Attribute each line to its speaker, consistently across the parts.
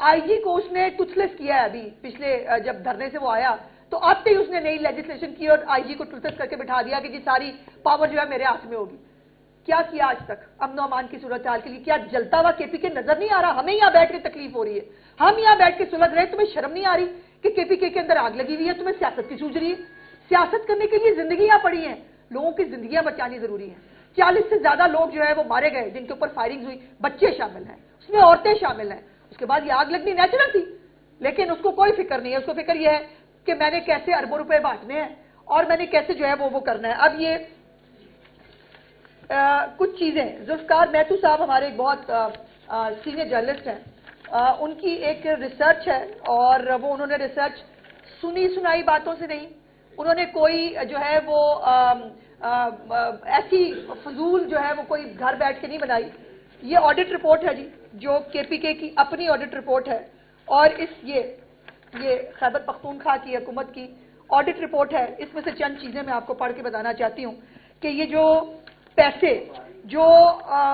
Speaker 1: آئی جی کو اس نے ٹوتھلیس کیا ہے ابھی پچھلے جب دھرنے سے وہ آیا تو آتے ہی اس نے نئی لیجسلیشن کی اور آئی جی کو ٹوتھلیس کر کے بٹھا دیا کہ جی ساری پاور جو ہے میرے ہاتھ میں ہوگی. کیا کیا آج تک امن و امان کی صورتحال کے لیے؟ کیا جلتا ہوا کے پی کے نظر نہیں آ رہا؟ ہمیں یہاں بیٹھ کے تکلیف ہو رہی ہے, ہم یہاں بیٹھ کے سلجھ رہے ہیں, تمہیں شرم نہیں آ رہی کہ کے پی کے اندر آگ لگی ہوئی ہے, تمہیں سیاست کی سوچ رہی ہے؟ سیاست کرنے کے لیے زندگیاں پڑی ہیں, لوگوں کی زندگیاں بچانی ضروری ہیں. 40 سے زیادہ لوگ جو ہے وہ مارے گئے جن کے اوپر فائرنگ ہوئی, بچے شامل ہیں, اس میں عورتیں شامل ہیں. اس کے بعد یہ آگ لگنی نیچرل تھی, لیکن اس کو کوئی فکر نہیں ہے. اس کو فکر یہ ہے کہ میں نے کیسے اربوں روپے بانٹنے ہیں اور میں نے کیسے جو ہے وہ کرنا ہے. اب یہ کچھ چیزیں, ذوالفقار میتو صاحب ہمارے ایک بہت سینئر جرنلسٹ ہیں, ان کی ایک ریسرچ ہے اور وہ انہوں نے ریسرچ سنی سنائی باتوں سے نہیں, انہوں نے کوئی جو ہے وہ ایسی فضول جو ہے وہ کوئی گھر بیٹھ کے نہیں بنائی. یہ آڈٹ رپورٹ ہے جی, جو کے پی کے کی اپنی آڈٹ رپورٹ ہے, اور یہ خیبر پختونخوا کی حکومت کی آڈٹ رپورٹ ہے. اس میں سے چند چیزیں میں آپ کو پڑھ کے بتانا چاہتی ہوں کہ یہ جو پیسے جو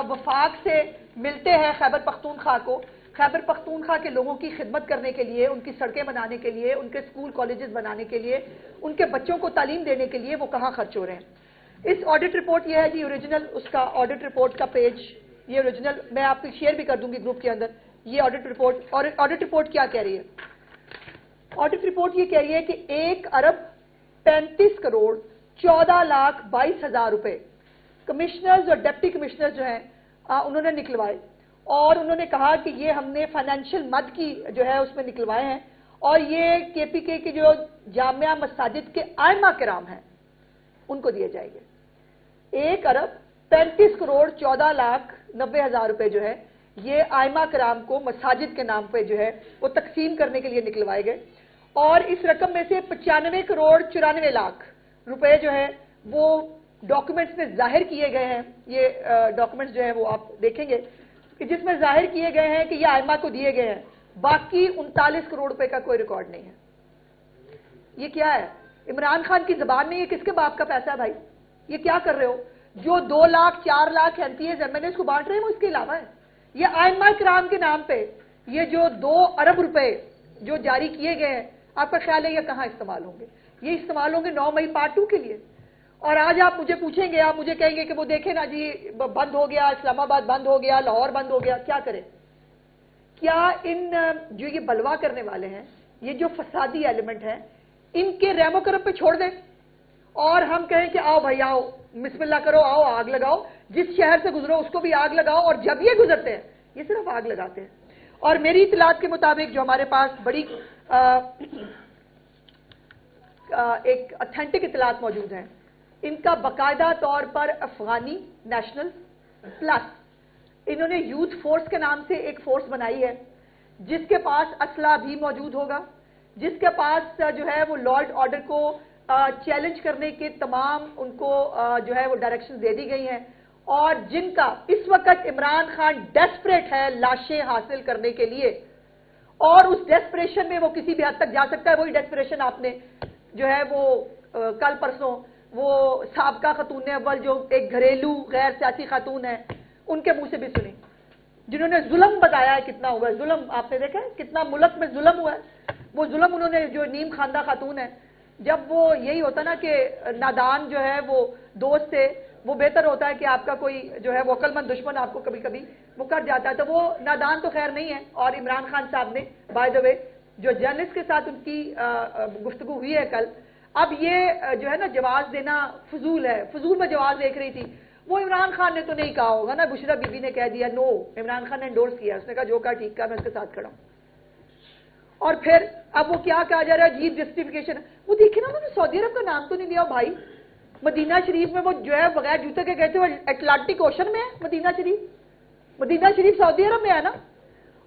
Speaker 1: وفاق سے ملتے ہیں خیبر پختونخوا کو, خیبر پختونخوا کے لوگوں کی خدمت کرنے کے لیے, ان کی سڑکیں بنانے کے لیے, ان کے سکول کالجز بنانے کے لیے, ان کے بچوں کو تعلیم دینے کے لیے, وہ کہاں خرچ ہو رہے ہیں. اس آڈٹ رپورٹ یہ ہے جی اوریجنل, اس کا آڈٹ رپورٹ کا پیج یہ اوریجنل میں آپ کو شیئر بھی کر دوں گی گروپ کے اندر. یہ آڈٹ رپورٹ, اور آڈٹ رپورٹ کیا کہہ رہی ہے؟ آڈٹ رپورٹ یہ کہہ رہی ہے کہ 1 ارب 35 کروڑ 14 لاکھ 22 ہزار روپے کمشنرز اور ڈپٹی کمشنرز جو ہیں انہوں نے نکلوائے, اور انہوں نے کہا کہ یہ ہم نے فائنینشیل مد کی جو ہے اس میں نکلوائے ہیں, اور یہ کے پی کے جو جامعہ مساجد کے ائمہ کرام ہیں ان کو دیے جائیں گے. 1 ارب 35 کروڑ 14 لاکھ 90 ہزار روپے جو ہے یہ ائمہ کرام کو مساجد کے نام پہ جو ہے وہ تقسیم کرنے کے لیے نکلوائے گئے, اور اس رقم میں سے 95 کروڑ 94 لاکھ روپے جو ہے وہ ڈاکومنٹس میں ظاہر کیے گئے ہیں. یہ ڈاکومنٹس جو ہیں وہ آپ دیکھیں گے کہ جس میں ظاہر کیے گئے ہیں کہ یہ ائمہ کو دیے گئے ہیں. باقی 39 کروڑ روپے کا کوئی ریکارڈ نہیں ہے. یہ کیا ہے؟ عمران خان کی زبان میں یہ کس کے باپ کا پیسہ ہے بھائی؟ یہ کیا کر رہے ہو؟ جو 2 لاکھ 4 لاکھ MPs MNAs کو بانٹ رہے ہیں وہ اس کے علاوہ ہے. یہ ائمہ کرام کے نام پہ یہ جو 2 ارب روپے جو جاری کیے گئے ہیں, آپ کا خیال ہے یہ کہاں استعمال ہوں گے؟ یہ استعمال ہوں گے 9 مئی پارٹ 2 کے لیے. اور آج آپ مجھے پوچھیں گے, آپ مجھے کہیں گے کہ وہ دیکھیں نا جی بند ہو گیا, اسلام آباد بند ہو گیا, لاہور بند ہو گیا. کیا کریں؟ کیا ان جو یہ بلوا کرنے والے ہیں, یہ جو فسادی ایلیمنٹ ہیں, ان کے رحم و کرم پہ چھوڑ دیں اور ہم کہیں کہ آؤ بھائی آؤ, بسم اللہ کرو, آؤ آگ لگاؤ, جس شہر سے گزرو اس کو بھی آگ لگاؤ. اور جب یہ گزرتے ہیں یہ صرف آگ لگاتے ہیں. اور میری اطلاعات کے مطابق جو ہمارے پاس بڑی ایک اتھینٹک اطلاعات موجود ہیں, ان کا باقاعدہ طور پر افغانی نیشنل پلس انہوں نے یوتھ فورس کے نام سے ایک فورس بنائی ہے جس کے پاس اسلحہ بھی موجود ہوگا, جس کے پاس جو ہے وہ لا اینڈ آرڈر کو چیلنج کرنے کے تمام ان کو جو ہے وہ ڈائریکشن دے دی گئی ہیں, اور جن کا اس وقت عمران خان ڈیسپریٹ ہے لاشیں حاصل کرنے کے لیے, اور اس ڈیسپریشن میں وہ کسی بھی حد تک جا سکتا ہے. وہی ڈیسپریشن آپ نے جو ہے وہ کل پرسوں وہ سابقہ خاتون اول جو ایک گھریلو غیر سیاسی خاتون ہے ان کے منہ سے بھی سنی, جنہوں نے ظلم بتایا ہے کتنا ہوا ہے. ظلم آپ نے دیکھا ہے کتنا ملک میں ظلم ہوا ہے. وہ ظلم انہوں نے, جو نیم خواندہ خاتون ہے, جب وہ یہی ہوتا نا کہ نادان جو ہے وہ دوست سے وہ بہتر ہوتا ہے کہ آپ کا کوئی جو ہے وہ عقل مند دشمن آپ کو کبھی کبھی وہ کر جاتا ہے, تو وہ نادان تو خیر نہیں ہے. اور عمران خان صاحب نے بائی دا وے جو جرنلسٹ کے ساتھ ان کی گفتگو ہوئی ہے کل, اب یہ جو ہے نا جواز دینا فضول ہے, فضول میں جواز دیکھ رہی تھی. وہ عمران خان نے تو نہیں کہا ہوگا نا, بشرا بی بی نے کہہ دیا, نو, عمران خان نے انڈورس کیا, اس نے کہا جو کہا ٹھیک کہا, میں اس کے ساتھ کھڑا ہوں. اور پھر اب وہ کیا کہا جا رہا ہے, عجیب جسٹیفیکیشن. وہ دیکھیں نا انہوں نے سعودی عرب کا نام تو نہیں لیا بھائی. مدینہ شریف میں وہ جو ہے بغیر جوتے کے گئے تھے, وہ اٹلانٹک اوشن میں ہے مدینہ شریف. مدینہ شریف سعودی عرب میں ہے نا.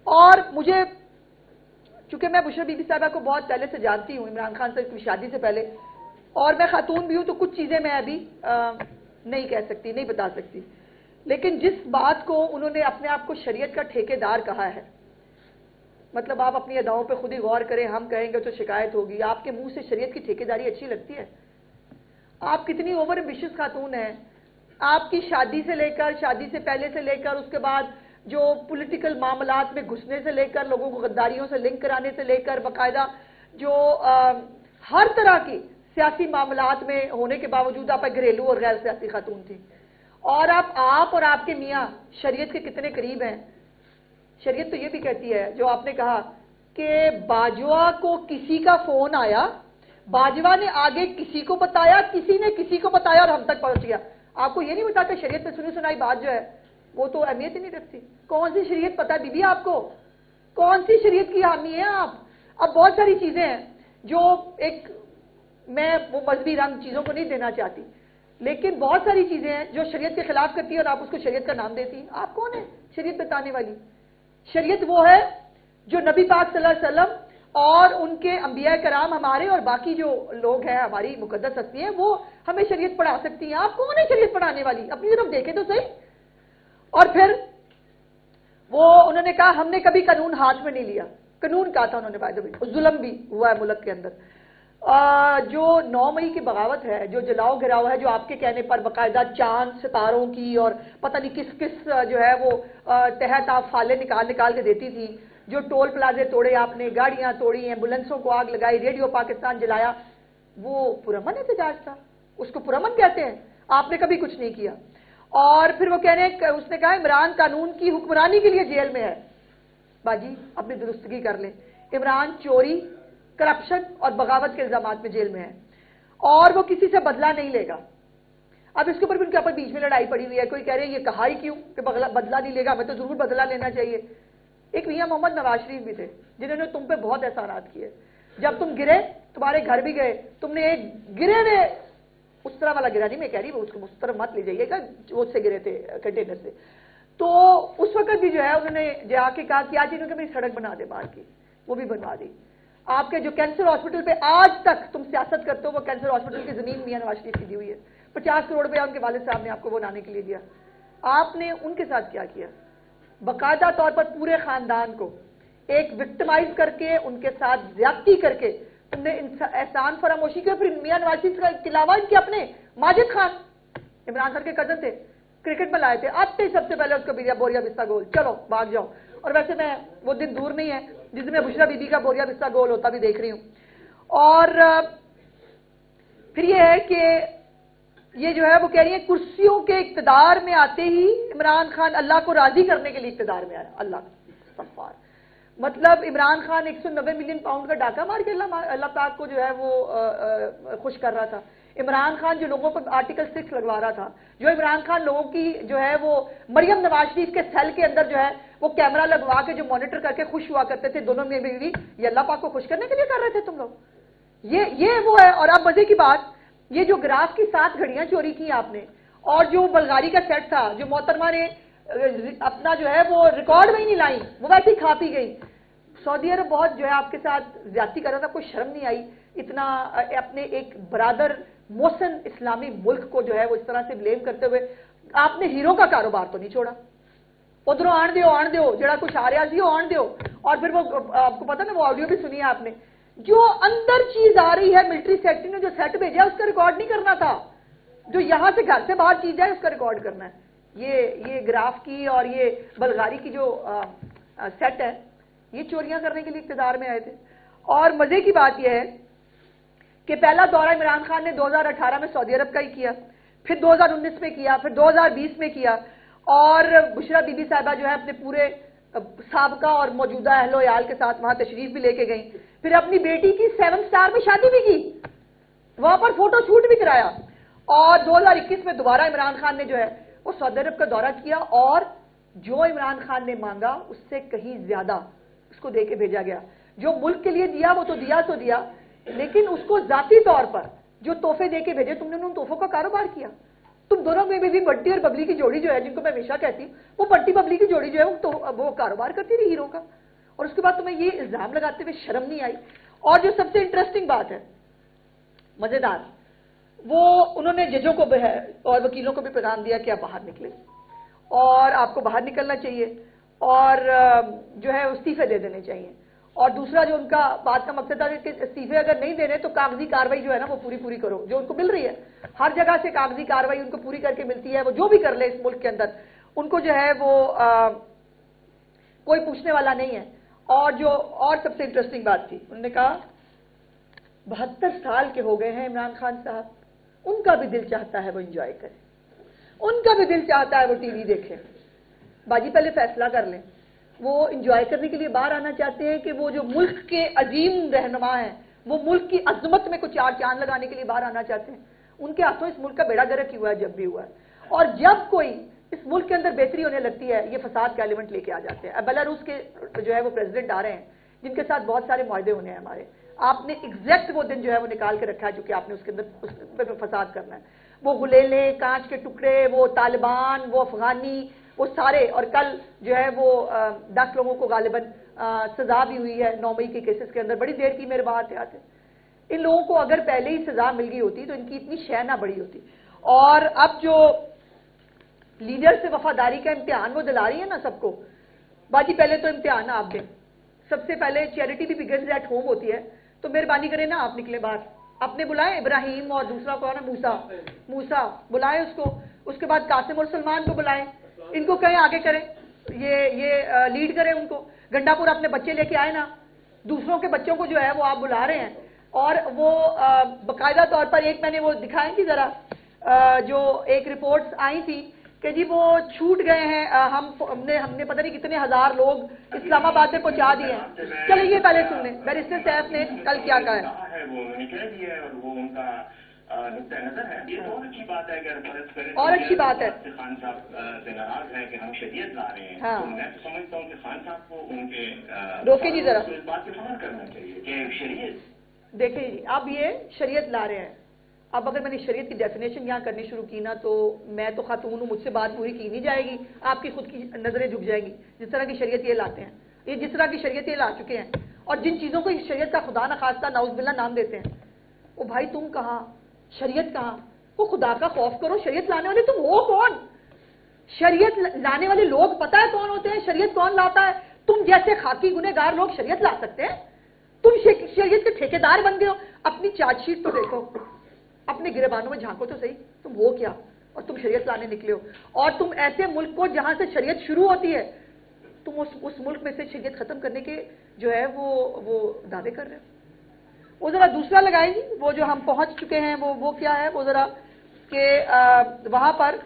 Speaker 1: اور مجھے چونکہ میں بشرا بی بی صاحبہ کو بہت پہلے سے جانتی ہوں, عمران خان سے کی شادی سے پہلے, اور میں خاتون بھی ہوں, تو کچھ چیزیں میں ابھی نہیں کہہ سکتی, نہیں بتا سکتی. لیکن جس بات کو انہوں نے اپنے آپ کو شریعت کا ٹھیکیدار کہا ہے, مطلب آپ اپنی اداؤں پہ خود ہی غور کریں, ہم کہیں گے تو شکایت ہوگی. آپ کے منہ سے شریعت کی ٹھیکیداری اچھی لگتی ہے؟ آپ کتنی اوور ایمبیشس خاتون ہیں. آپ کی شادی سے لے کر, شادی سے پہلے سے لے کر اس کے بعد جو پولیٹیکل معاملات میں گھسنے سے لے کر لوگوں کو غداریوں سے لنک کرانے سے لے کر باقاعدہ جو ہر طرح کی سیاسی معاملات میں ہونے کے باوجود آپ گھریلو اور غیر سیاسی خاتون تھی. اور آپ اور آپ کے میاں شریعت کے کتنے قریب ہیں. شریعت تو یہ بھی کہتی ہے جو آپ نے کہا کہ باجوہ کو کسی کا فون آیا, باجوہ نے آگے کسی کو بتایا, کسی نے کسی کو بتایا اور ہم تک پہنچ گیا. آپ کو یہ نہیں بتاتا شریعت میں سنی سنائی بات جو ہے وہ تو اہمیت ہی نہیں رکھتی. کون سی شریعت پتہ ہے بی بی آپ کو؟ کون سی شریعت کی حامی ہیں آپ؟ اب بہت ساری چیزیں ہیں جو ایک, میں وہ مذہبی رنگ چیزوں کو نہیں دینا چاہتی, لیکن بہت ساری چیزیں ہیں جو شریعت کے خلاف کرتی ہے اور آپ اس کو شریعت کا نام دیتی ہیں. آپ کون ہیں شریعت بتانے والی؟ شریعت وہ ہے جو نبی پاک صلی اللہ علیہ وسلم اور ان کے انبیاء کرام ہمارے اور باقی جو لوگ ہیں ہماری مقدس ہستی ہیں وہ ہمیں شریعت پڑھا سکتی ہیں. آپ کون ہیں شریعت پڑھانے والی؟ اپنی طرف دیکھیں تو صحیح. اور پھر وہ انہوں نے کہا ہم نے کبھی قانون ہاتھ میں نہیں لیا. قانون کہا تھا انہوں نے, بائی دا وے ظلم بھی ہوا ہے ملک کے اندر. جو 9 مئی کی بغاوت ہے, جو جلاؤ گھراؤ ہے, جو آپ کے کہنے پر باقاعدہ چاند ستاروں کی اور پتہ نہیں کس کس جو ہے وہ تحت آپ فالے نکال کے دیتی تھی, جو ٹول پلازے توڑے آپ نے, گاڑیاں توڑی, ایمبولینسوں کو آگ لگائی, ریڈیو پاکستان جلایا, وہ پرامن احتجاج تھا. اس کو پرامن کہتے ہیں. آپ نے کبھی کچھ نہیں کیا. اور پھر وہ کہنے اس نے کہا عمران قانون کی حکمرانی کے لیے جیل میں ہے. باجی اپنی درستگی کر لیں. عمران چوری, کرپشن اور بغاوت کے الزامات میں جیل میں ہے اور وہ کسی سے بدلہ نہیں لے گا. اب اس کے اوپر بھی ان کے بیچ میں لڑائی پڑی ہوئی ہے. کوئی کہہ رہے ہیں یہ کہا ہی کیوں کہ بدلہ نہیں لے گا, ہمیں تو ضرور بدلہ لینا چاہیے. ایک میاں محمد نواز شریف بھی تھے جنہوں نے تم پہ بہت احسانات کیے. جب تم گرے تمہارے گھر بھی گئے, تم نے ایک گرے ہوئے, اس طرح والا گرا نہیں میں کہہ رہی, وہ اس کو اس طرح مت لے جائیے گا, وہ سے گرے تھے کنٹینر سے. تو اس وقت بھی جو ہے انہوں نے جا کے کہا کہ آج انہوں نے میری سڑک بنا دے باہر کی, وہ بھی بنوا دی. آپ کے جو کینسر ہاسپٹل پہ آج تک تم سیاست کرتے ہو وہ کینسر ہاسپٹل کی زمین میاں نواز شریف کی دی ہوئی ہے. 50 کروڑ روپیہ ان کے والد صاحب نے آپ کو بنانے کے لیے دیا. آپ نے ان کے ساتھ کیا کیا؟ باقاعدہ طور پر پورے خاندان کو ایک وکٹمائز کر کے ان کے ساتھ زیادتی کر کے تم نے احسان فراموشی کیا. پھر میاں نواز شریف کے علاوہ ان کے اپنے ماجد خان عمران خان کے کزن تھے, کرکٹ میں لائے تھے, آتے ہی سب سے پہلے اس کو بوریا بستہ گول, چلو بھاگ جاؤ. اور ویسے میں وہ دن دور نہیں ہے جس میں بشرا بی بی کا بوریا بستہ گول ہوتا بھی دیکھ رہی ہوں. اور پھر یہ ہے کہ یہ جو ہے وہ کہہ رہی ہیں کرسیوں کے اقتدار میں آتے ہی عمران خان اللہ کو راضی کرنے کے لیے اقتدار میں آیا. اللہ استغفار, مطلب عمران خان 190 ملین پاؤنڈ کا ڈاکہ مار کے اللہ پاک کو جو ہے وہ خوش کر رہا تھا. عمران خان جو لوگوں پر آرٹیکل 6 لگوا رہا تھا, جو عمران خان لوگوں کی جو ہے وہ مریم نواز شریف کے سیل کے اندر جو ہے وہ کیمرہ لگوا کے جو مانیٹر کر کے خوش ہوا کرتے تھے دونوں میں بیوی, یہ اللہ پاک کو خوش کرنے کے لیے کر رہے تھے تم لوگ. یہ وہ ہے. اور اب مزے کی بات, یہ جو گراف کی 7 گھڑیاں چوری کی آپ نے, اور جو بلغاری کا سیٹ تھا جو محترمہ نے اپنا جو ہے وہ ریکارڈ میں ہی نہیں لائی, وہ ویسے ہی کھا پی گئی. سعودی عرب بہت جو ہے آپ کے ساتھ زیادتی کر رہا تھا, کوئی شرم نہیں آئی اتنا اپنے ایک برادر محسن اسلامی ملک کو جو ہے وہ اس طرح سے بلیم کرتے ہوئے. آپ نے ہیرو کا کاروبار تو نہیں چھوڑا, ادھروں آن دیو جڑا کچھ آ رہا سی وہ آن دیو. اور پھر وہ آپ کو پتا نا وہ آڈیو بھی سنی ہے آپ نے, جو اندر چیز آ رہی ہے ملٹری سیکٹری نے جو سیٹ بھیجا اس کا ریکارڈ نہیں کرنا تھا, جو یہاں سے گھر سے باہر چیز ہے اس کا ریکارڈ کرنا ہے. یہ گراف کی اور یہ بلغاری کی جو سیٹ ہے یہ چوریاں کرنے کے لیے اقتدار میں آئے تھے. اور مزے کی بات یہ ہے کہ پہلا دورہ عمران خان نے 2018 میں سعودی عرب کا ہی کیا, پھر 2019 میں کیا, پھر 2020 میں کیا, اور بشرا بی بی صاحبہ جو ہے اپنے پورے سابقہ اور موجودہ اہل و عیال کے ساتھ وہاں تشریف بھی لے کے گئیں, پھر اپنی بیٹی کی 7 سٹار میں شادی بھی کی, وہاں پر فوٹو شوٹ بھی کرایا. اور 2021 میں دوبارہ عمران خان نے جو ہے وہ سعودی عرب کا دورہ کیا, اور جو عمران خان نے مانگا اس سے کہیں زیادہ اس کو دے کے بھیجا گیا. جو ملک کے لیے دیا وہ تو دیا, لیکن اس کو ذاتی طور پر جو تحفے دے کے بھیجے تم نے ان تحفوں کا کاروبار کیا. تم دونوں میں بھی بٹی اور ببلی کی جوڑی جو ہے, جن کو میں ہمیشہ کہتی ہوں, وہ بٹی ببلی کی جوڑی جو ہے وہ کاروبار کرتی رہی ہیرو کا. اور اس کے بعد تمہیں یہ الزام لگاتے ہوئے شرم نہیں آئی. اور جو سب سے انٹرسٹنگ بات ہے, مزیدار, وہ انہوں نے ججوں کو اور وکیلوں کو بھی پیغام دیا کہ آپ باہر نکلیں اور آپ کو باہر نکلنا چاہیے اور جو ہے استعفے دے دینے چاہیے. اور دوسرا جو ان کا بات کا مقصد تھا کہ استعفے اگر نہیں دے رہے تو کاغذی کاروائی جو ہے نا وہ پوری کرو, جو ان کو مل رہی ہے ہر جگہ سے کاغذی کاروائی ان کو پوری کر کے ملتی ہے, وہ جو بھی کر لے اس ملک کے اندر ان کو جو ہے وہ کوئی پوچھنے والا نہیں ہے. اور سب سے انٹرسٹنگ بات تھی, انہوں نے کہا 72 سال کے ہو گئے ہیں عمران خان صاحب, ان کا بھی دل چاہتا ہے وہ انجوائے کریں, ان کا بھی دل چاہتا ہے وہ ٹی وی دیکھیں. باجی پہلے فیصلہ کر لیں, وہ انجوائے کرنے کے لیے باہر آنا چاہتے ہیں کہ وہ جو ملک کے عظیم رہنما ہیں, وہ ملک کی عظمت میں کچھ 4 چاند لگانے کے لیے باہر آنا چاہتے ہیں. ان کے ہاتھوں اس ملک کا بیڑا گرک ہی ہوا ہے جب بھی ہوا ہے, اور جب کوئی اس ملک کے اندر بہتری ہونے لگتی ہے یہ فساد کا ایلیمنٹ لے کے آ جاتے ہیں. اب بیلاروس کے جو ہے وہ پریزیڈنٹ آ رہے ہیں جن کے ساتھ بہت سارے معاہدے ہونے ہیں ہمارے, آپ نے ایگزیکٹ وہ دن جو ہے وہ نکال کے رکھا ہے جو کہ آپ نے اس کے اندر اس فساد کرنا ہے. وہ غلیلے, کانچ کے ٹکڑے, وہ طالبان, وہ افغانی, وہ سارے, اور کل جو ہے وہ 10 لوگوں کو غالباً سزا بھی ہوئی ہے 9 مئی کے کیسز کے اندر. بڑی دیر کی میرے بات آتے, ان لوگوں کو اگر پہلے ہی سزا مل گئی ہوتی تو ان کی اتنی شے نہ بڑی ہوتی. اور اب جو لیڈر سے وفاداری کا امتحان وہ دلا رہی ہے نا سب کو, باجی پہلے تو امتحان آپ دیں. سب سے پہلے چیریٹی بھی بگنز ایٹ ہوم ہوتی ہے, تو مہربانی کریں نا آپ نکلے باہر, اپنے بلائیں ابراہیم اور دوسرا کون ہے موسیٰ بلائیں اس کو, اس کے بعد قاسم اور سلمان کو بلائیں, ان کو کہیں آگے کریں, یہ لیڈ کریں ان کو. گنڈا پور اپنے بچے لے کے آئے نا, دوسروں کے بچوں کو جو ہے وہ آپ بلا رہے ہیں, اور وہ باقاعدہ طور پر ایک میں نے وہ دکھائیں تھی ذرا, جو ایک رپورٹس آئی تھی کہ جی وہ چھوٹ گئے ہیں, ہم نے پتہ نہیں کتنے ہزار لوگ اسلام آباد میں پہنچا دیے ہیں. چلیں یہ پہلے سن لیں بیرسٹر صاحب نے کل کیا کہا ہے. اور اچھی بات ہے
Speaker 2: خان صاحب سے ناراض ہے کہ ہم شریعت لا رہے ہیں, تو میں تو سمجھتا ہوں کہ خان صاحب کو ان کے
Speaker 1: روکے جی ذرا,
Speaker 2: اس بات پہ فخر کرنا چاہیے کہ شریعت
Speaker 1: دیکھیں جی اب یہ شریعت لا رہے ہیں. اب اگر میں نے شریعت کی ڈیفینیشن یہاں کرنی شروع کی نا تو میں تو خاتون ہوں, مجھ سے بات پوری کی نہیں جائے گی, آپ کی خود کی نظریں جھک جائیں گی. جس طرح کی شریعت یہ لاتے ہیں, یہ جس طرح کی شریعت یہ لا چکے ہیں, اور جن چیزوں کو شریعت کا خدا نخواستہ نعوذ باللہ نام دیتے ہیں, وہ بھائی تم کہاں, شریعت کہاں, وہ خدا کا خوف کرو. شریعت لانے والے تم ہو کون؟ شریعت لانے والے لوگ پتہ ہے کون ہوتے ہیں؟ شریعت کون لاتا ہے؟ تم جیسے خاکی گنہگار لوگ شریعت لا سکتے ہیں؟ تم شریعت کے ٹھیکیدار بن گئے ہو. اپنی چارج شیٹ تو دیکھو, اپنے گریبانوں میں جھانکو تو صحیح, تم ہو کیا اور تم شریعت لانے نکلے ہو. اور تم ایسے ملک کو جہاں سے شریعت شروع ہوتی ہے, تم اس ملک میں سے شریعت ختم کرنے کے جو ہے وہ دعوے کر رہے ہو. وہ ذرا دوسرا لگائیں گی, وہ جو ہم پہنچ چکے ہیں وہ کیا ہے, وہ ذرا کہ وہاں پر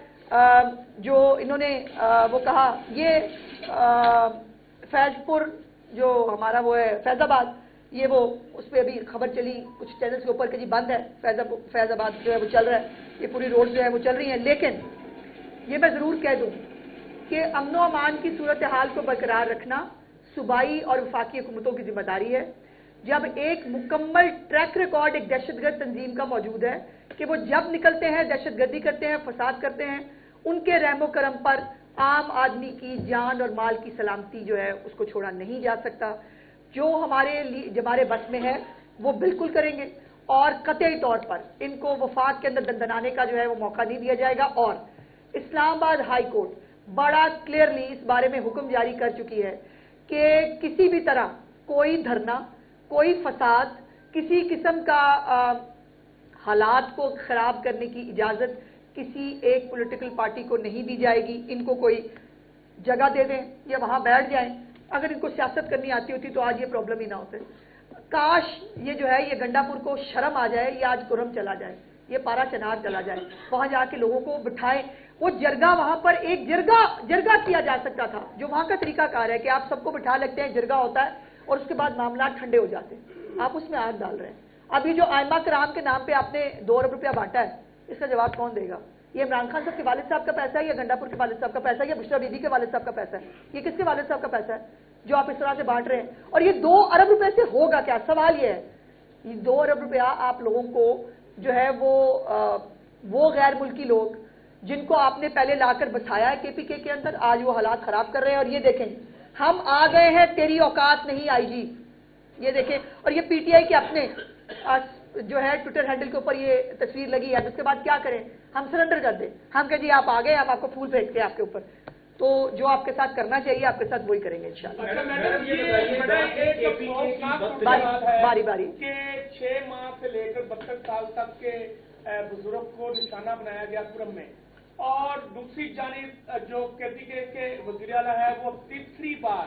Speaker 1: جو انہوں نے وہ کہا, یہ فیض پور جو ہمارا وہ ہے فیض آباد, یہ وہ اس پہ ابھی خبر چلی کچھ چینلز کے اوپر کہ جی بند ہے فیض آباد جو ہے وہ چل رہا ہے, یہ پوری روڈ جو ہے وہ چل رہی ہیں. لیکن یہ میں ضرور کہہ دوں کہ امن و امان کی صورتحال کو برقرار رکھنا صوبائی اور وفاقی حکومتوں کی ذمہ داری ہے. جب ایک مکمل ٹریک ریکارڈ ایک دہشت گرد تنظیم کا موجود ہے کہ وہ جب نکلتے ہیں دہشت گردی کرتے ہیں, فساد کرتے ہیں, ان کے رحم و کرم پر عام آدمی کی جان اور مال کی سلامتی جو ہے اس کو چھوڑا نہیں جا سکتا. جو ہمارے بس میں ہے وہ بالکل کریں گے, اور قطعی طور پر ان کو وفاق کے اندر دندنانے کا جو ہے وہ موقع نہیں دیا جائے گا. اور اسلام آباد ہائی کورٹ بڑا کلیئرلی اس بارے میں حکم جاری کر چکی ہے کہ کسی بھی طرح کوئی دھرنا, کوئی فساد, کسی قسم کا حالات کو خراب کرنے کی اجازت کسی ایک پولیٹیکل پارٹی کو نہیں دی جائے گی. ان کو کوئی جگہ دے دیں یا وہاں بیٹھ جائیں. اگر ان کو سیاست کرنی آتی ہوتی تو آج یہ پرابلم ہی نہ ہوتے. کاش یہ جو ہے یہ گنڈا پور کو شرم آ جائے, یہ آج کرم چلا جائے, یہ پارا چنار چلا جائے, وہاں جا کے لوگوں کو بٹھائیں. وہ جرگہ وہاں پر ایک جرگہ کیا جا سکتا تھا, جو وہاں کا طریقہ کار ہے کہ آپ سب کو بٹھا لگتے ہیں, جرگہ ہوتا ہے اور اس کے بعد معاملات ٹھنڈے ہو جاتے ہیں. آپ اس میں آگ ڈال رہے ہیں. اب یہ جو آئمہ کرام کے نام پہ آپ نے 2 ارب روپیہ بانٹا ہے, اس کا جواب کون دے گا؟ یہ عمران خان صاحب کے والد صاحب کا پیسہ ہے یا گنڈا پور کے والد صاحب کا پیسہ ہے یا بشرا بی بی کے والد صاحب کا پیسہ ہے؟ یہ کس کے والد صاحب کا پیسہ ہے جو آپ اس طرح سے بانٹ رہے ہیں؟ اور یہ 2 ارب روپے سے ہوگا کیا؟ سوال یہ ہے. یہ 2 ارب روپیہ آپ لوگوں کو جو ہے وہ غیر ملکی لوگ جن کو آپ نے پہلے لا کر بسایا ہے کے پی کے کے اندر, آج وہ حالات خراب کر رہے ہیں. اور یہ دیکھیں ہم آ گئے ہیں, تیری اوقات نہیں آئی جی. یہ دیکھیں, اور یہ پی ٹی آئی کے اپنے جو ہے ٹویٹر ہینڈل کے اوپر یہ تصویر لگی ہے. اس کے بعد کیا کریں؟ ہم سرنڈر کر دیں, ہم کہ جی آپ آ گئے, ہم آپ کو پھول پھینکتے ہیں آپ کے اوپر. تو جو آپ کے ساتھ کرنا چاہیے آپ کے ساتھ وہی کریں گے انشاءاللہ. باری باری
Speaker 3: کہ 6 ماہ سے لے کر 72 سال تک کے بزرگ کو نشانہ بنایا گیا کرم میں, اور دوسری جانب جو کے پی کے وزیر اعلیٰ ہے وہ تیسری بار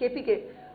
Speaker 1: KPK,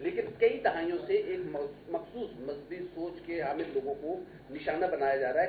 Speaker 4: لیکن کئی دہائیوں سے ایک مخصوص مذہبی سوچ کے حامل لوگوں کو نشانہ بنایا جا رہا ہے.